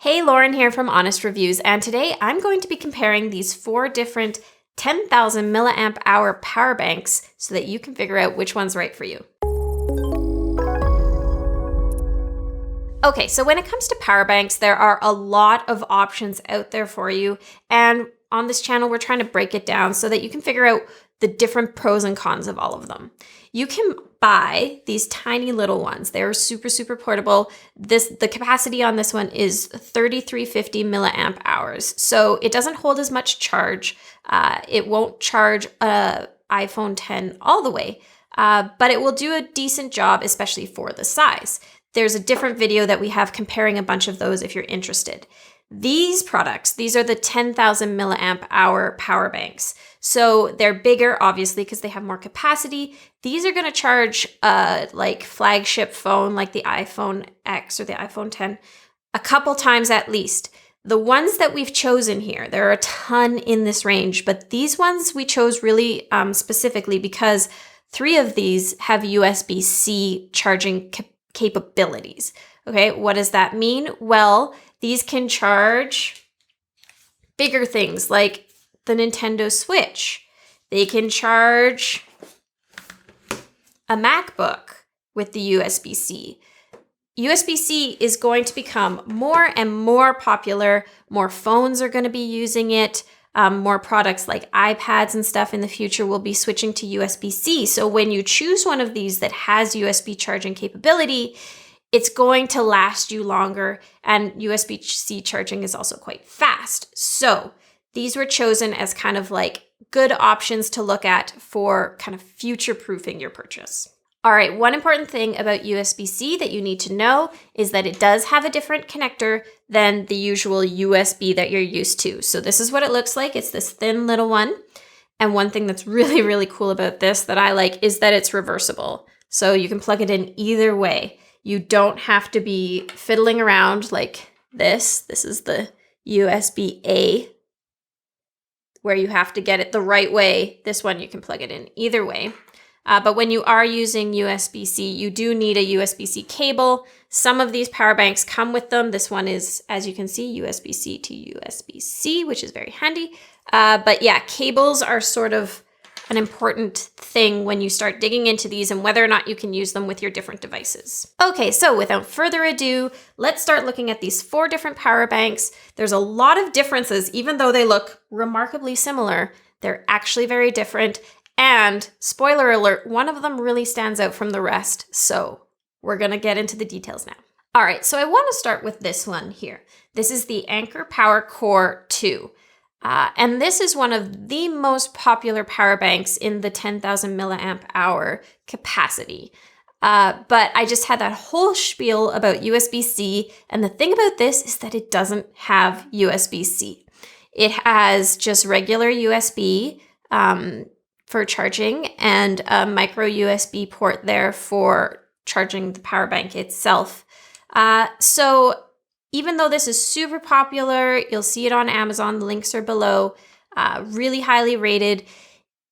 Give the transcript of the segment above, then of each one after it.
Hey, Lauren here from Honest Reviews, and today I'm going to be comparing these 4 different 10,000 milliamp hour power banks so that you can figure out which one's right for you. Okay, so when it comes to power banks, there are a lot of options out there for you, and on this channel we're trying to break it down so that you can figure out the different pros and cons of all of them. You can buy these tiny little ones. They're super portable. The capacity on this one is 3350 milliamp hours. So it doesn't hold as much charge. It won't charge a iPhone 10 all the way, but it will do a decent job, especially for the size. There's a different video that we have comparing a bunch of those if you're interested. These products, these are the 10,000 milliamp hour power banks. So they're bigger, obviously, because they have more capacity. These are going to charge like flagship phone, like the iPhone X or the iPhone 10, a couple times at least. The ones that we've chosen here, there are a ton in this range, but these ones we chose really specifically because 3 of these have USB-C charging capabilities. Okay, what does that mean? Well, these can charge bigger things like the Nintendo Switch. They can charge a MacBook with the USB-C. USB-C is going to become more and more popular. More phones are going to be using it. More products like iPads and stuff in the future will be switching to USB-C. So when you choose one of these that has USB charging capability, it's going to last you longer, and USB-C charging is also quite fast. So these were chosen as kind of like good options to look at for kind of future-proofing your purchase. All right, one important thing about USB-C that you need to know is that it does have a different connector than the usual USB that you're used to. So this is what it looks like. It's this thin little one. And one thing that's really cool about this that I like is that it's reversible. So you can plug it in either way. You don't have to be fiddling around like this. This is the USB-A, where you have to get it the right way. This one, you can plug it in either way. But when you are using USB-C, you do need a USB-C cable. Some of these power banks come with them. This one is, as you can see, USB-C to USB-C, which is very handy. But yeah, cables are sort of an important thing when you start digging into these and whether or not you can use them with your different devices. Okay, so without further ado, let's start looking at these 4 different power banks. There's a lot of differences, even though they look remarkably similar. They're actually very different. And spoiler alert, one of them really stands out from the rest. So we're gonna get into the details now. All right, so I wanna start with this one here. This is the Anker PowerCore II. And this is one of the most popular power banks in the 10,000 milliamp hour capacity. But I just had that whole spiel about USB-C. And the thing about this is that it doesn't have USB-C. It has just regular USB for charging and a micro USB port there for charging the power bank itself. So even though this is super popular, you'll see it on Amazon, the links are below, really highly rated,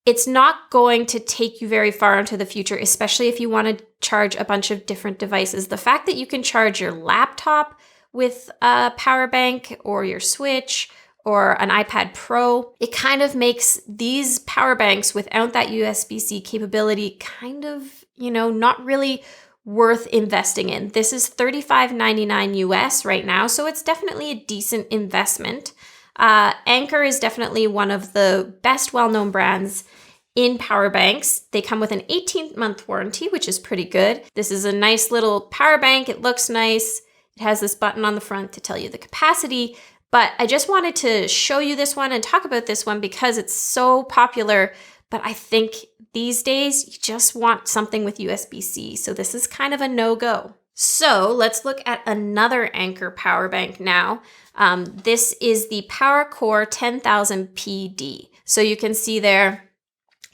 it's not going to take you very far into the future, especially if you want to charge a bunch of different devices. The fact that you can charge your laptop with a power bank or your Switch or an iPad Pro, it kind of makes these power banks without that USB-C capability kind of, not really worth investing in. This is $35.99 US right now, so it's definitely a decent investment. Anker is definitely one of the best well-known brands in power banks. They come with an 18-month warranty, which is pretty good. This is a nice little power bank. It looks nice. It has this button on the front to tell you the capacity, but I just wanted to show you this one and talk about this one because it's so popular. But I think these days you just want something with USB-C. So this is kind of a no-go. So let's look at another Anker power bank now. This is the PowerCore 10,000 PD. So you can see there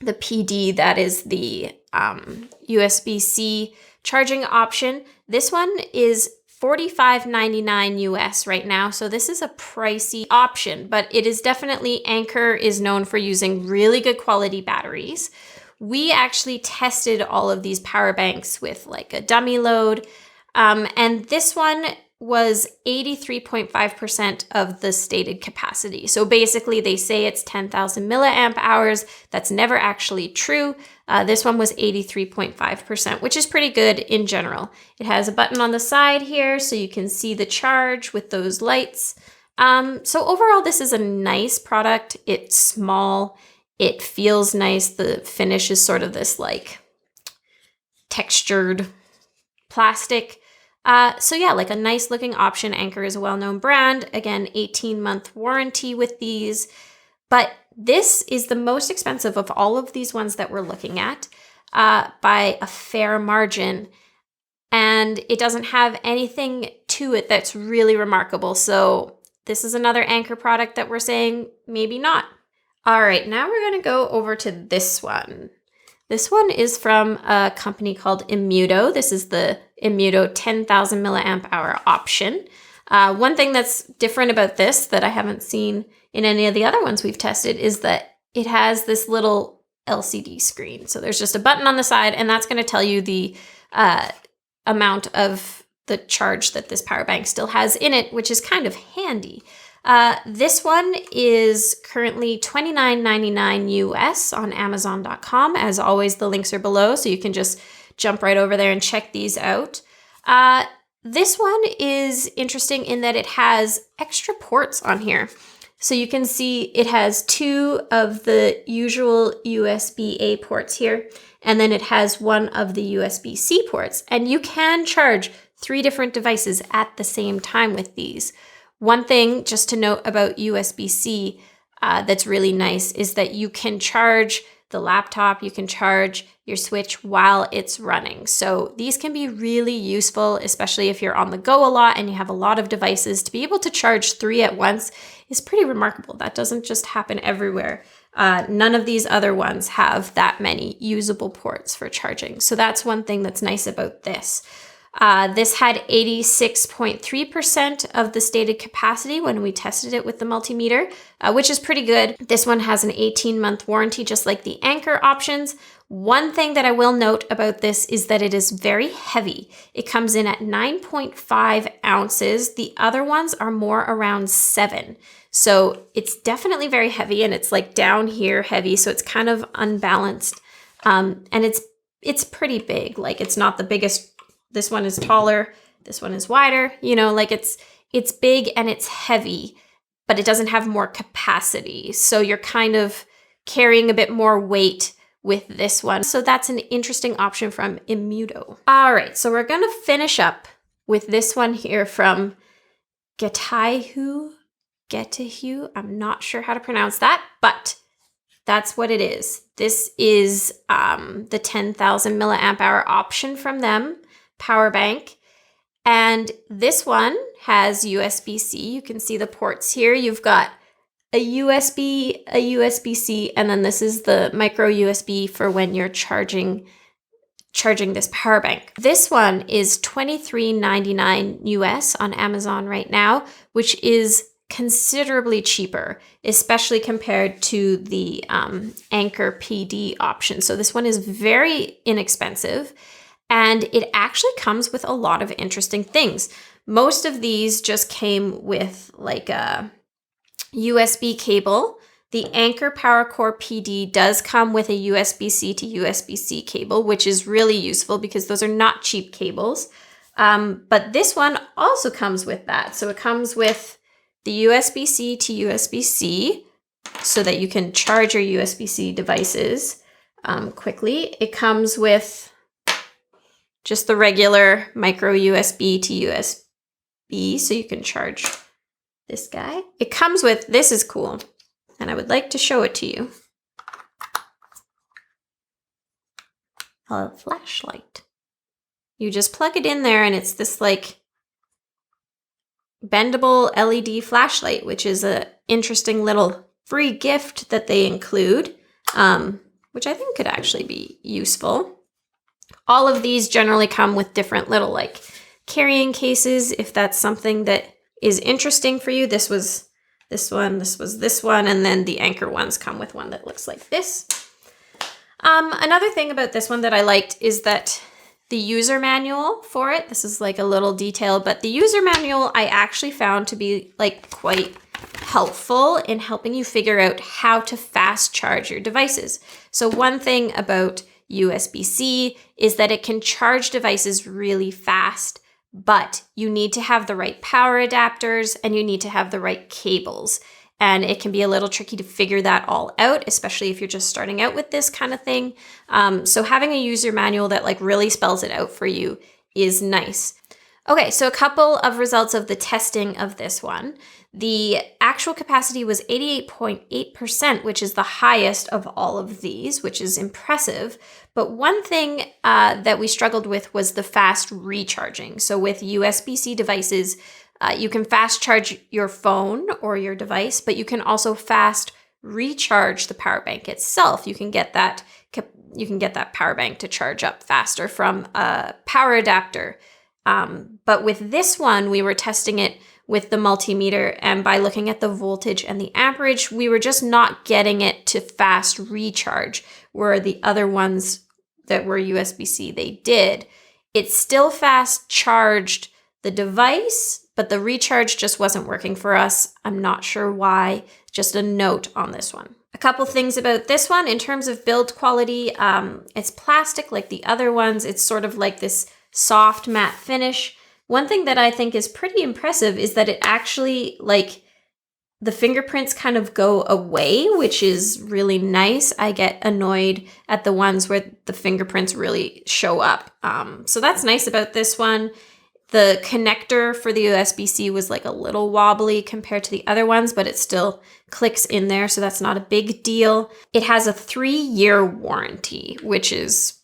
the PD, that is the USB-C charging option. This one is $45.99 US right now. So this is a pricey option, but it is definitely, Anker is known for using really good quality batteries. We actually tested all of these power banks with like a dummy load. And this one was 83.5% of the stated capacity. So basically they say it's 10,000 milliamp hours. That's never actually true. This one was 83.5%, which is pretty good in general. It has a button on the side here so you can see the charge with those lights. So overall, this is a nice product. It's small. It feels nice. The finish is sort of this like textured plastic. So yeah, like a nice looking option. Anker is a well-known brand. Again, 18-month warranty with these. But this is the most expensive of all of these ones that we're looking at by a fair margin. And it doesn't have anything to it that's really remarkable. So this is another Anker product that we're saying maybe not. All right, now we're going to go over to this one. This one is from a company called Imuto. This is the Imuto 10,000 milliamp hour option. One thing that's different about this that I haven't seen in any of the other ones we've tested is that it has this little LCD screen. So there's just a button on the side, and that's going to tell you the amount of the charge that this power bank still has in it, which is kind of handy. This one is currently $29.99 US on Amazon.com. As always, the links are below, so you can just jump right over there and check these out. This one is interesting in that it has extra ports on here. So you can see it has 2 of the usual USB-A ports here, and then it has 1 of the USB-C ports. And you can charge 3 different devices at the same time with these. One thing just to note about USB-C that's really nice is that you can charge the laptop, you can charge your Switch while it's running. So these can be really useful, especially if you're on the go a lot and you have a lot of devices. To be able to charge 3 at once is pretty remarkable. That doesn't just happen everywhere. None of these other ones have that many usable ports for charging. So that's one thing that's nice about this. This had 86.3% of the stated capacity when we tested it with the multimeter, which is pretty good. This one has an 18-month warranty, just like the Anker options. One thing that I will note about this is that it is very heavy. It comes in at 9.5 ounces. The other ones are more around 7. So it's definitely very heavy, and it's like down here heavy, so it's kind of unbalanced. And it's pretty big. Like, it's not the biggest. This one is taller, this one is wider, you know, like it's big and it's heavy, but it doesn't have more capacity. So you're kind of carrying a bit more weight with this one. So that's an interesting option from Immuto. All right, so we're gonna finish up with this one here from Getihu. I'm not sure how to pronounce that, but that's what it is. This is the 10,000 milliamp hour option from them. Power bank, and this one has USB-C. You can see the ports here. You've got a USB, a USB-C, and then this is the micro USB for when you're charging this power bank. This one is $23.99 US on Amazon right now, which is considerably cheaper, especially compared to the Anker PD option. So this one is very inexpensive. And it actually comes with a lot of interesting things. Most of these just came with like a USB cable. The Anker PowerCore PD does come with a USB-C to USB-C cable, which is really useful because those are not cheap cables. But this one also comes with that. So it comes with the USB-C to USB-C so that you can charge your USB-C devices quickly. It comes with just the regular micro USB to USB, so you can charge this guy. It comes with, this is cool, and I would like to show it to you. A flashlight. You just plug it in there and it's this like bendable LED flashlight, which is a interesting little free gift that they include, which I think could actually be useful. All of these generally come with different little like carrying cases if that's something that is interesting for you. This was this one, and then the Anker ones come with one that looks like this. Another thing about this one that I liked is that the user manual for it. This is like a little detail, but the user manual I actually found to be like quite helpful in helping you figure out how to fast charge your devices. So one thing about USB-C is that it can charge devices really fast, but you need to have the right power adapters and you need to have the right cables. And it can be a little tricky to figure that all out, especially if you're just starting out with this kind of thing. So having a user manual that like really spells it out for you is nice. Okay, so a couple of results of the testing of this one. The actual capacity was 88.8%, which is the highest of all of these, which is impressive. But one thing that we struggled with was the fast recharging. So with USB-C devices, you can fast charge your phone or your device, but you can also fast recharge the power bank itself. You can get that power bank to charge up faster from a power adapter. But with this one, we were testing it with the multimeter, and by looking at the voltage and the amperage, we were just not getting it to fast recharge, where the other ones that were USB-C, they did. It still fast charged the device, but the recharge just wasn't working for us. I'm not sure why. Just a note on this one. A couple things about this one in terms of build quality. It's plastic like the other ones. It's sort of like this soft matte finish. One thing that I think is pretty impressive is that it actually, like, the fingerprints kind of go away, which is really nice. I get annoyed at the ones where the fingerprints really show up. So that's nice about this one. The connector for the USB-C was like a little wobbly compared to the other ones, but it still clicks in there, so that's not a big deal. It has a 3-year warranty, which is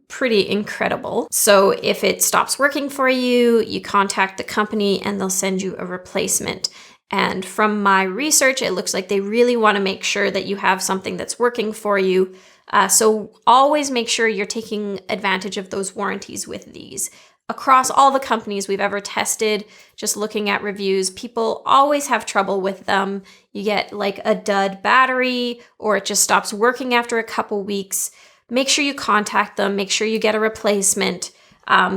pretty incredible. So if it stops working for you, you contact the company and they'll send you a replacement. And from my research, it looks like they really want to make sure that you have something that's working for you. So always make sure you're taking advantage of those warranties with these. Across all the companies we've ever tested, just looking at reviews, people always have trouble with them. You get like a dud battery, or it just stops working after a couple weeks. Make sure you contact them. Make sure you get a replacement.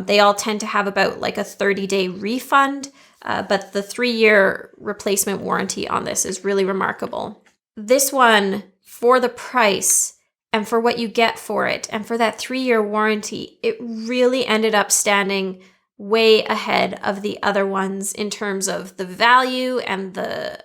They all tend to have about like a 30-day refund, but the 3-year replacement warranty on this is really remarkable. This one, for the price and for what you get for it, and for that 3-year warranty, it really ended up standing way ahead of the other ones in terms of the value and the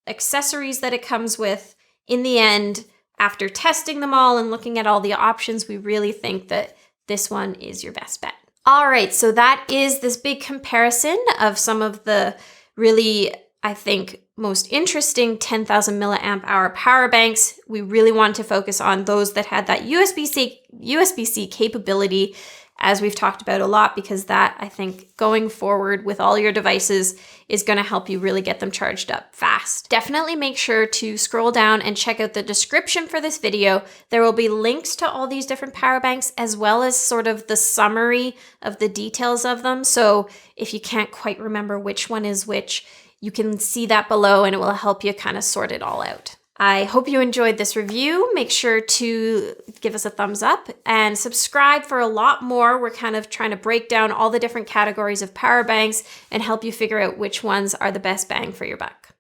accessories that it comes with. In the end, after testing them all and looking at all the options, we really think that this one is your best bet. All right, so that is this big comparison of some of the really, I think, most interesting 10,000 milliamp hour power banks. We really wanted to focus on those that had that USB-C capability, as we've talked about a lot, because that, I think, going forward with all your devices is going to help you really get them charged up fast. Definitely make sure to scroll down and check out the description for this video. There will be links to all these different power banks, as well as sort of the summary of the details of them. So if you can't quite remember which one is which, you can see that below and it will help you kind of sort it all out. I hope you enjoyed this review. Make sure to give us a thumbs up and subscribe for a lot more. We're kind of trying to break down all the different categories of power banks and help you figure out which ones are the best bang for your buck.